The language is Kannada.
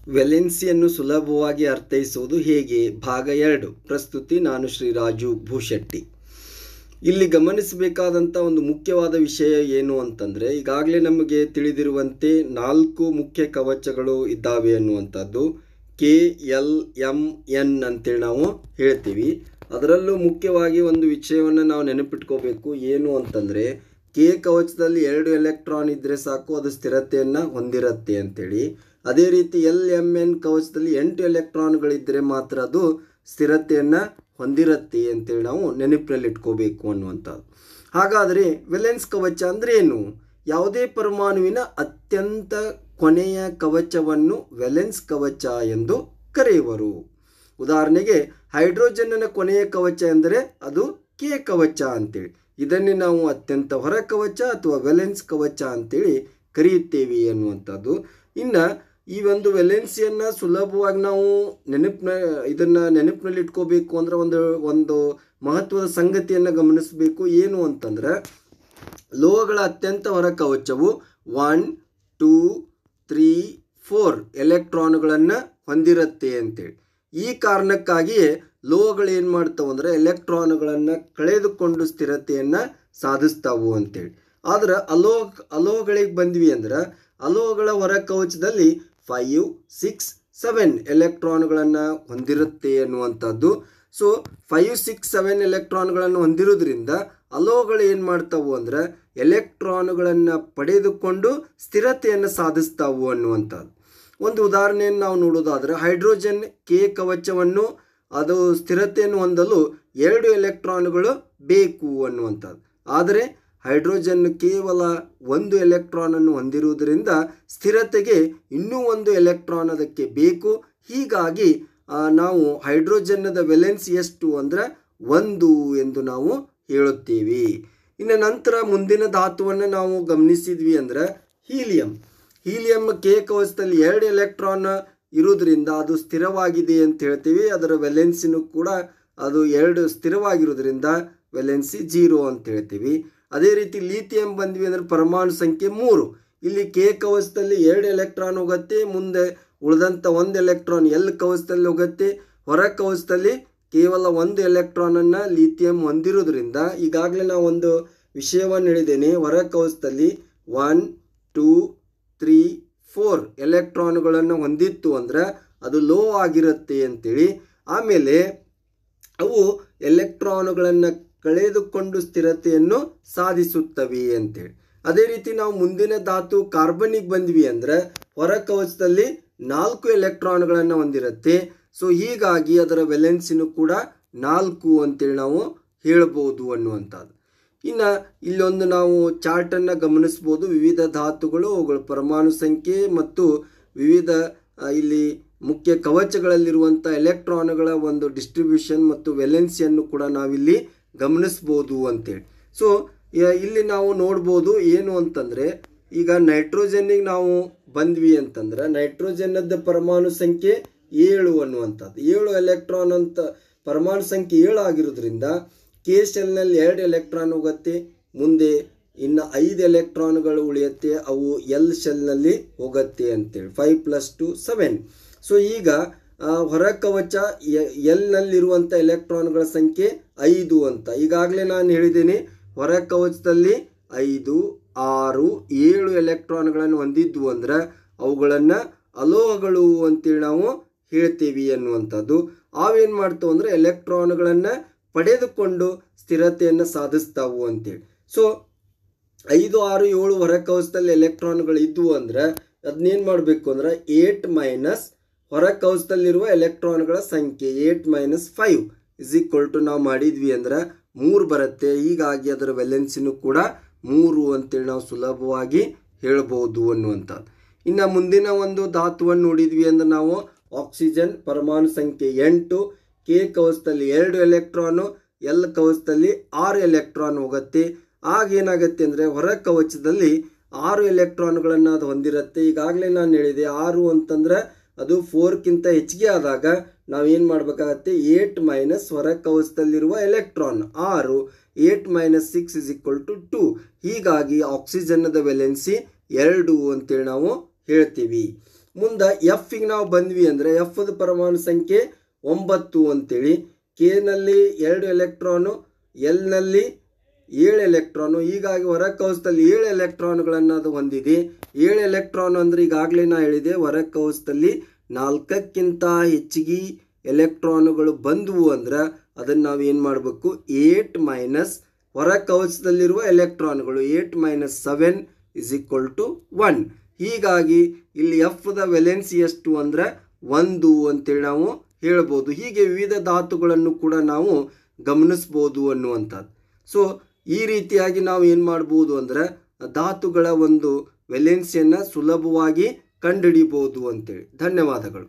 ವೆಲೆನ್ಸಿಯನ್ನು ಸುಲಭವಾಗಿ ಅರ್ಥೈಸುವುದು ಹೇಗೆ? ಭಾಗ 2. ಪ್ರಸ್ತುತಿ ನಾನು ಶ್ರೀ ರಾಜು ಭೂಶೆಟ್ಟಿ. ಇಲ್ಲಿ ಗಮನಿಸಬೇಕಾದಂಥ ಒಂದು ಮುಖ್ಯವಾದ ವಿಷಯ ಏನು ಅಂತಂದರೆ, ಈಗಾಗಲೇ ನಮಗೆ ತಿಳಿದಿರುವಂತೆ 4 ಮುಖ್ಯ ಕವಚಗಳು ಇದ್ದಾವೆ ಅನ್ನುವಂಥದ್ದು. KLMN ಅಂತೇಳಿ ನಾವು ಹೇಳ್ತೀವಿ. ಅದರಲ್ಲೂ ಮುಖ್ಯವಾಗಿ ಒಂದು ವಿಷಯವನ್ನು ನಾವು ನೆನಪಿಟ್ಕೋಬೇಕು. ಏನು ಅಂತಂದರೆ, ಕೆ ಕವಚದಲ್ಲಿ 2 ಎಲೆಕ್ಟ್ರಾನ್ ಇದ್ದರೆ ಸಾಕು, ಅದು ಸ್ಥಿರತೆಯನ್ನು ಹೊಂದಿರುತ್ತೆ ಅಂತೇಳಿ. ಅದೇ ರೀತಿ LMN ಕವಚದಲ್ಲಿ 8 ಎಲೆಕ್ಟ್ರಾನ್ಗಳಿದ್ದರೆ ಮಾತ್ರ ಅದು ಸ್ಥಿರತೆಯನ್ನು ಹೊಂದಿರುತ್ತೆ ಅಂತೇಳಿ ನಾವು ನೆನಪಿನಲ್ಲಿಟ್ಕೋಬೇಕು ಅನ್ನುವಂಥದ್ದು. ಹಾಗಾದರೆ ವೆಲೆನ್ಸ್ ಕವಚ ಅಂದರೆ ಏನು? ಯಾವುದೇ ಪರಮಾಣುವಿನ ಅತ್ಯಂತ ಕೊನೆಯ ಕವಚವನ್ನು ವೆಲೆನ್ಸ್ ಕವಚ ಎಂದು ಕರೆಯುವರು. ಉದಾಹರಣೆಗೆ ಹೈಡ್ರೋಜನ್ನ ಕೊನೆಯ ಕವಚ ಎಂದರೆ ಅದು ಕೆ ಕವಚ ಅಂತೇಳಿ. ಇದನ್ನೇ ನಾವು ಅತ್ಯಂತ ಹೊರ ಕವಚ ಅಥವಾ ವೆಲೆನ್ಸ್ ಕವಚ ಅಂತೇಳಿ ಕರೆಯುತ್ತೇವೆ ಅನ್ನುವಂಥದ್ದು. ಇನ್ನು ಈ ಒಂದು ವೆಲೆನ್ಸಿಯನ್ನು ಸುಲಭವಾಗಿ ನಾವು ನೆನಪಿನಲ್ಲಿ ಇಟ್ಕೋಬೇಕು ಅಂದರೆ ಒಂದು ಮಹತ್ವದ ಸಂಗತಿಯನ್ನು ಗಮನಿಸಬೇಕು. ಏನು ಅಂತಂದರೆ, ಲೋಹಗಳ ಅತ್ಯಂತ ಹೊರ ಕವಚವು 1, 2, 3, 4 ಎಲೆಕ್ಟ್ರಾನ್ಗಳನ್ನು ಹೊಂದಿರುತ್ತೆ ಅಂತೇಳಿ. ಈ ಕಾರಣಕ್ಕಾಗಿಯೇ ಲೋಹಗಳು ಏನು ಮಾಡ್ತಾವೆ ಅಂದರೆ ಎಲೆಕ್ಟ್ರಾನ್ಗಳನ್ನು ಕಳೆದುಕೊಂಡು ಸ್ಥಿರತೆಯನ್ನು ಸಾಧಿಸ್ತಾವು ಅಂತೇಳಿ. ಆದರೆ ಅಲೋಹಗಳಿಗೆ ಬಂದ್ವಿ ಅಂದ್ರೆ ಅಲೋಹಗಳ ಹೊರ ಕವಚದಲ್ಲಿ 5, 6, 7 ಎಲೆಕ್ಟ್ರಾನ್ಗಳನ್ನು ಹೊಂದಿರುತ್ತೆ ಅನ್ನುವಂಥದ್ದು. ಸೊ 5, 6, 7 ಎಲೆಕ್ಟ್ರಾನ್ಗಳನ್ನು ಹೊಂದಿರೋದ್ರಿಂದ ಅಲೋಹಗಳು ಏನು ಮಾಡ್ತಾವು ಅಂದರೆ ಎಲೆಕ್ಟ್ರಾನ್ಗಳನ್ನು ಪಡೆದುಕೊಂಡು ಸ್ಥಿರತೆಯನ್ನು ಸಾಧಿಸ್ತಾವು ಅನ್ನುವಂಥದ್ದು. ಒಂದು ಉದಾಹರಣೆಯನ್ನು ನಾವು ನೋಡೋದಾದರೆ, ಹೈಡ್ರೋಜನ್ ಕೆ ಕವಚವನ್ನು ಅದು ಸ್ಥಿರತೆಯನ್ನು ಹೊಂದಲು 2 ಎಲೆಕ್ಟ್ರಾನ್ಗಳು ಬೇಕು ಅನ್ನುವಂಥದ್ದು. ಆದರೆ ಹೈಡ್ರೋಜನ್ ಕೇವಲ 1 ಎಲೆಕ್ಟ್ರಾನನ್ನು ಹೊಂದಿರುವುದರಿಂದ ಸ್ಥಿರತೆಗೆ ಇನ್ನೂ 1 ಎಲೆಕ್ಟ್ರಾನ್ ಅದಕ್ಕೆ ಬೇಕು. ಹೀಗಾಗಿ ನಾವು ಹೈಡ್ರೋಜನ್ನದ ವೆಲೆನ್ಸ್ ಎಷ್ಟು ಅಂದರೆ 1 ಎಂದು ನಾವು ಹೇಳುತ್ತೀವಿ. ಇನ್ನು ನಂತರ ಮುಂದಿನ ಧಾತುವನ್ನು ನಾವು ಗಮನಿಸಿದ್ವಿ ಅಂದರೆ ಹೀಲಿಯಂ ಕೆ ಕವಚದಲ್ಲಿ 2 ಎಲೆಕ್ಟ್ರಾನ್ ಇರುವುದರಿಂದ ಅದು ಸ್ಥಿರವಾಗಿದೆ ಅಂತ ಹೇಳ್ತೀವಿ. ಅದರ ವೆಲೆನ್ಸಿನೂ ಕೂಡ ಅದು 2 ಸ್ಥಿರವಾಗಿರೋದ್ರಿಂದ ವೆಲೆನ್ಸಿ 0 ಅಂತ ಹೇಳ್ತೀವಿ. ಅದೇ ರೀತಿ ಲಿಥಿಯಂ ಬಂದ್ವಿ ಅಂದರೆ ಪರಮಾಣು ಸಂಖ್ಯೆ 3. ಇಲ್ಲಿ ಕೆ ಕವಚದಲ್ಲಿ 2 ಎಲೆಕ್ಟ್ರಾನ್ ಹೋಗುತ್ತೆ, ಮುಂದೆ ಉಳಿದಂಥ 1 ಎಲೆಕ್ಟ್ರಾನ್ ಎಲ್ ಕವಚದಲ್ಲಿ ಹೋಗುತ್ತೆ. ಹೊರ ಕವಚದಲ್ಲಿ ಕೇವಲ 1 ಎಲೆಕ್ಟ್ರಾನನ್ನು ಲಿಥಿಯಂ ಹೊಂದಿರೋದ್ರಿಂದ ಈಗಾಗಲೇ ನಾವು ಒಂದು ವಿಷಯವನ್ನು ಹೇಳಿದ್ದೇನೆ. ಹೊರ ಕವಚದಲ್ಲಿ 1, 2, 3, 4 ಎಲೆಕ್ಟ್ರಾನ್ಗಳನ್ನು ಹೊಂದಿತ್ತು ಅಂದರೆ ಅದು ಲೋ ಆಗಿರುತ್ತೆ ಅಂತೇಳಿ. ಆಮೇಲೆ ಅವು ಎಲೆಕ್ಟ್ರಾನ್ಗಳನ್ನು ಕಳೆದುಕೊಂಡು ಸ್ಥಿರತೆಯನ್ನು ಸಾಧಿಸುತ್ತವೆ ಅಂತೇಳಿ. ಅದೇ ರೀತಿ ನಾವು ಮುಂದಿನ ಧಾತು ಕಾರ್ಬನಿಗೆ ಬಂದ್ವಿ ಅಂದರೆ ಹೊರ ಕವಚದಲ್ಲಿ 4 ಎಲೆಕ್ಟ್ರಾನ್ಗಳನ್ನು ಹೊಂದಿರುತ್ತೆ. ಸೊ ಹೀಗಾಗಿ ಅದರ ವೆಲೆನ್ಸಿನೂ ಕೂಡ 4 ಅಂತೇಳಿ ನಾವು ಹೇಳ್ಬೋದು ಅನ್ನುವಂಥದ್ದು. ಇನ್ನು ಇಲ್ಲೊಂದು ನಾವು ಚಾರ್ಟನ್ನು ಗಮನಿಸ್ಬೋದು. ವಿವಿಧ ಧಾತುಗಳು, ಅವುಗಳ ಪರಮಾಣು ಸಂಖ್ಯೆ ಮತ್ತು ವಿವಿಧ ಇಲ್ಲಿ ಮುಖ್ಯ ಕವಚಗಳಲ್ಲಿರುವಂಥ ಎಲೆಕ್ಟ್ರಾನ್ಗಳ ಒಂದು ಡಿಸ್ಟ್ರಿಬ್ಯೂಷನ್ ಮತ್ತು ವೆಲೆನ್ಸಿಯನ್ನು ಕೂಡ ನಾವಿಲ್ಲಿ ಗಮನಿಸ್ಬೋದು ಅಂತೇಳಿ. ಸೊ ಇಲ್ಲಿ ನಾವು ನೋಡ್ಬೋದು ಏನು ಅಂತಂದರೆ, ಈಗ ನೈಟ್ರೋಜನ್ನಿಗೆ ನಾವು ಬಂದ್ವಿ ಅಂತಂದ್ರೆ ನೈಟ್ರೋಜನ್ನದ ಪರಮಾಣು ಸಂಖ್ಯೆ 7 ಅನ್ನುವಂಥದ್ದು. 7 ಎಲೆಕ್ಟ್ರಾನ್ ಅಂತ ಪರಮಾಣು ಸಂಖ್ಯೆ 7 ಆಗಿರೋದ್ರಿಂದ ಕೆ ಶೆಲ್ನಲ್ಲಿ 2 ಎಲೆಕ್ಟ್ರಾನ್ ಹೋಗುತ್ತೆ, ಮುಂದೆ ಇನ್ನು 5 ಎಲೆಕ್ಟ್ರಾನ್ಗಳು ಉಳಿಯುತ್ತೆ, ಅವು ಎಲ್ ಶೆಲ್ನಲ್ಲಿ ಹೋಗುತ್ತೆ ಅಂತೇಳಿ. 5 + 2 7. ಸೊ ಈಗ ಹೊರ ಕವಚ ಎಲ್ನಲ್ಲಿರುವಂಥ ಎಲೆಕ್ಟ್ರಾನ್ಗಳ ಸಂಖ್ಯೆ 5 ಅಂತ ಈಗಾಗಲೇ ನಾನು ಹೇಳಿದ್ದೇನೆ. ಹೊರ ಕವಚದಲ್ಲಿ 5, 6, 7 ಎಲೆಕ್ಟ್ರಾನ್ಗಳನ್ನು ಹೊಂದಿದ್ವು ಅಂದ್ರೆ ಅವುಗಳನ್ನು ಅಲೋಹಗಳು ಅಂತೇಳಿ ನಾವು ಹೇಳ್ತೀವಿ ಅನ್ನುವಂಥದ್ದು. ಅವೇನು ಮಾಡ್ತಾವೆ ಅಂದರೆ ಎಲೆಕ್ಟ್ರಾನ್ಗಳನ್ನು ಪಡೆದುಕೊಂಡು ಸ್ಥಿರತೆಯನ್ನು ಸಾಧಿಸ್ತಾವು ಅಂತೇಳಿ. ಸೊ 5, 6, 7 ಹೊರ ಕವಚದಲ್ಲಿ ಎಲೆಕ್ಟ್ರಾನ್ಗಳು ಇದ್ವು ಅಂದರೆ ಅದನ್ನೇನು ಮಾಡಬೇಕು ಅಂದರೆ 8 - ಹೊರ ಕವಚದಲ್ಲಿರುವ ಎಲೆಕ್ಟ್ರಾನ್ಗಳ ಸಂಖ್ಯೆ 8 - 5 ನಾವು ಮಾಡಿದ್ವಿ ಅಂದ್ರೆ 3 ಬರುತ್ತೆ. ಹೀಗಾಗಿ ಅದರ ವೆಲೆನ್ಸಿನೂ ಕೂಡ 3 ಅಂತೇಳಿ ನಾವು ಸುಲಭವಾಗಿ ಹೇಳ್ಬೋದು ಅನ್ನುವಂಥದ್ದು. ಇನ್ನು ಮುಂದಿನ ಒಂದು ಧಾತುವನ್ನು ನೋಡಿದ್ವಿ ಅಂದ್ರೆ ನಾವು ಆಕ್ಸಿಜನ್ ಪರಮಾಣು ಸಂಖ್ಯೆ 8. ಕೆ ಕವಚದಲ್ಲಿ 2 ಎಲೆಕ್ಟ್ರಾನು, ಎಲ್ ಕವಚದಲ್ಲಿ 6 ಎಲೆಕ್ಟ್ರಾನ್ ಹೋಗುತ್ತೆ. ಆಗೇನಾಗುತ್ತೆ ಅಂದರೆ ಹೊರ ಕವಚದಲ್ಲಿ 6 ಎಲೆಕ್ಟ್ರಾನ್ಗಳನ್ನು ಅದು ಹೊಂದಿರುತ್ತೆ. ಈಗಾಗಲೇ ನಾನು ಹೇಳಿದೆ 6 ಅಂತಂದ್ರೆ ಅದು 4ಕ್ಕಿಂತ ಹೆಚ್ಚಿಗೆ ಆದಾಗ ನಾವೇನು ಮಾಡಬೇಕಾಗತ್ತೆ, 8 - ಹೊರ ಕವಚದಲ್ಲಿರುವ ಎಲೆಕ್ಟ್ರಾನ್ 6, 8 - 6 2. ಹೀಗಾಗಿ ಆಕ್ಸಿಜನ್ನದ ವೆಲೆನ್ಸಿ 2 ಅಂತೇಳಿ ನಾವು ಹೇಳ್ತೀವಿ. ಮುಂದೆ ಎಫ್ಗೆ ನಾವು ಬಂದ್ವಿ ಅಂದರೆ ಎಫ್ದ ಪರಮಾಣು ಸಂಖ್ಯೆ 9 ಅಂತೇಳಿ, ಕೆನಲ್ಲಿ 2 ಎಲೆಕ್ಟ್ರಾನು, ಎಲ್ನಲ್ಲಿ 7 ಎಲೆಕ್ಟ್ರಾನು. ಹೀಗಾಗಿ ಹೊರಕವಚದಲ್ಲಿ 7 ಎಲೆಕ್ಟ್ರಾನ್ಗಳನ್ನು ಅದು ಹೊಂದಿದೆ. 7 ಎಲೆಕ್ಟ್ರಾನ್ ಅಂದರೆ ಈಗಾಗಲೇ ನಾ ಹೇಳಿದೆ, ಹೊರಕವಚದಲ್ಲಿ 4ಕ್ಕಿಂತ ಹೆಚ್ಚಿಗೆ ಎಲೆಕ್ಟ್ರಾನುಗಳು ಬಂದವು ಅಂದ್ರೆ ಅದನ್ನು ನಾವು ಏನು ಮಾಡಬೇಕು, 8 ಮೈನಸ್ ಹೊರಕವಚದಲ್ಲಿರುವ ಎಲೆಕ್ಟ್ರಾನ್ಗಳು 8 - 7 = 1. ಹೀಗಾಗಿ ಇಲ್ಲಿ ಎಫ್ದ ವೆಲೆನ್ಸಿ ಎಷ್ಟು ಅಂದರೆ 1 ಅಂತೇಳಿ ನಾವು ಹೇಳ್ಬೋದು. ಹೀಗೆ ವಿವಿಧ ಧಾತುಗಳನ್ನು ಕೂಡ ನಾವು ಗಮನಿಸ್ಬೋದು ಅನ್ನುವಂಥದ್ದು. ಸೊ ಈ ರೀತಿಯಾಗಿ ನಾವು ಏನು ಮಾಡ್ಬೋದು ಅಂದರೆ ಧಾತುಗಳ ಒಂದು ವೆಲೆನ್ಸಿಯನ್ನು ಸುಲಭವಾಗಿ ಕಂಡುಹಿಡಿಬೋದು ಅಂತೇಳಿ. ಧನ್ಯವಾದಗಳು.